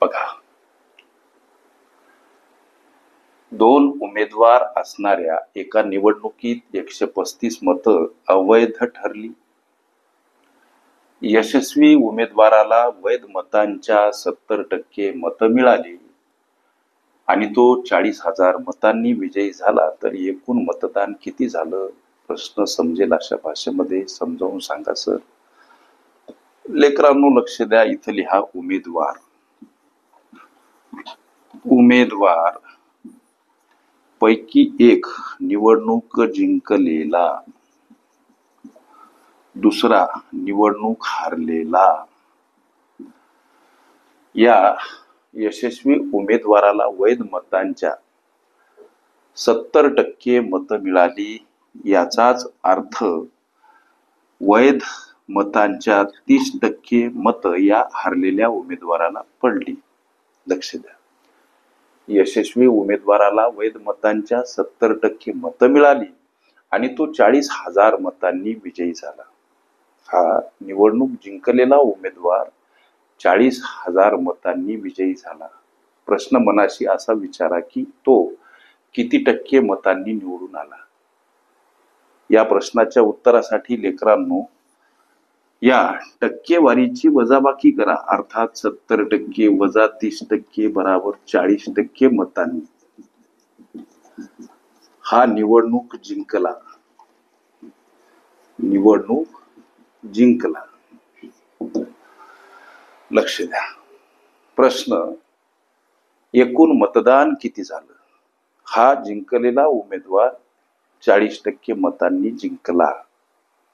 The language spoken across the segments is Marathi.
बघा, दोन उमेदवार असणाऱ्या एका निवडणुकीत 135 मतं अवैध ठरली. यशस्वी उमेदवाराला वैध मतांच्या 70% मतं मिळाली आणि तो 40,000 मतांनी विजयी झाला. तर एकूण मतदान किती झालं? प्रश्न समजेल अशा भाषेमध्ये समजावून सांगा सर. लेकरांनो लक्ष द्या, इथं लिहा उमेदवार. उमेदवार पैकी एक निवडणूक जिंकलेला, दुसरा निवडणूक हारलेला. या यशस्वी उमेदवाराला वैध मतांच्या 70% मतं मिळाली. याचाच अर्थ वैध मतांच्या 30% मतं या हारलेल्या उमेदवाराला पडली. लक्ष द्या, यशस्वी उमेदवाराला वैध मतांच्या 70% मतं मिळाली आणि तो 40,000 मतांनी विजयी झाला. हा निवडणूक जिंकलेला उमेदवार 40,000 मतांनी विजयी झाला. प्रश्न मनाशी असा विचारा की तो किती टक्के मतांनी निवडून आला. या प्रश्नाच्या उत्तरासाठी लेकरांनो या टक्केवारीची वजाबाकी करा. अर्थात 70% वजा 30% बराबर 40% मतांनी हा निवडणूक जिंकला. निवडणूक जिंकला. लक्ष द्या, प्रश्न एकूण मतदान किती झालं? हा जिंकलेला उमेदवार 40% मतांनी जिंकला.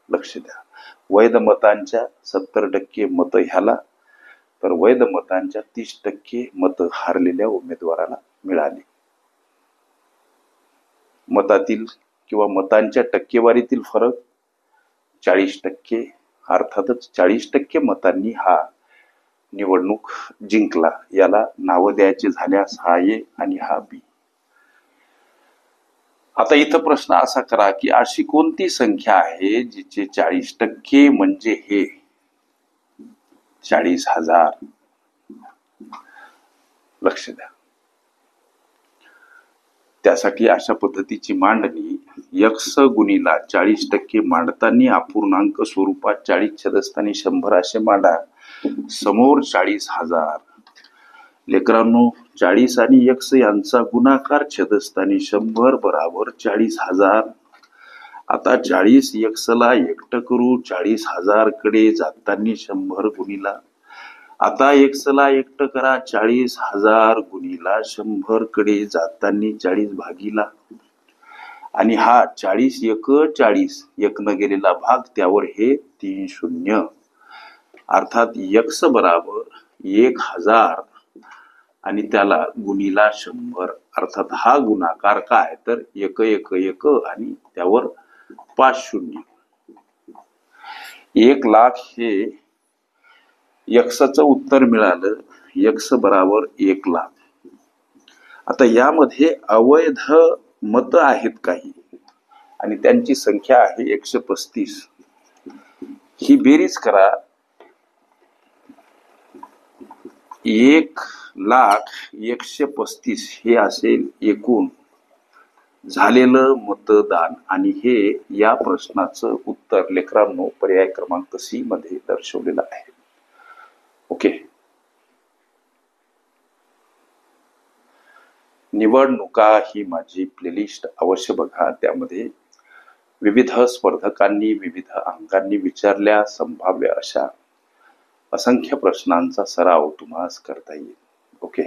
लक्ष द्या, वैध मतांच्या 70% मतं ह्याला, तर वैध मतांच्या 30% मतं हारलेल्या उमेदवाराला मिळाली. मतातील किंवा मतांच्या टक्केवारीतील फरक 40%. अर्थातच 40% मतांनी हा निवडणूक जिंकला. याला नावं द्यायचे झाल्यास हा ए आणि हा बी. आता इथं प्रश्न असा करा की अशी कोणती संख्या आहे जिचे 40% म्हणजे हे 40,000. लक्ष द्या, त्यासाठी अशा पद्धतीची मांडणी x गुणीला 40% मांडताना अपूर्णांक स्वरूपात 40 छेदस्थानी 100 असे मांडा. समोर 40,000. लेकरांनो 40 आणि x यांचा गुणाकार छेदस्थानी 100 बराबर 40,000. आता 40 x ला एकटं करू. 40,000 कडे जाताना 100 गुणीला. आता x ला एकटं करा. 40,000 गुणीला 100 कडे जाताना 40 भागीला. आणि हा 40 एक 40 एक न गेलेला भाग, त्यावर हे 3 शून्य. अर्थात x बराबर 1000 आणि त्याला गुणीला 100. अर्थात हा गुणाकार काय तर 1 1 1 आणि त्यावर 5 शून्य. 1,00,000 हे x उत्तर मिळालं. x बराबर 1,00,000. आता यामध्ये अवैध मत आहेत काही आणि त्यांची संख्या आहे 135. ही बेरीज करा. 1,00,135 हे असेल एकूण झालेलं मतदान आणि हे या प्रश्नाचं उत्तर लेकरांनो पर्याय क्रमांक सी मध्ये दर्शवलेलं आहे. ओके. निवडणुका ही माझी प्लेलिस्ट अवश्य बघा. त्यामध्ये विविध स्पर्धकांनी विविध अंकांनी विचारल्या संभाव्य अशा असंख्य प्रश्नांचा सराव तुम्हाला करता येईल. ओके.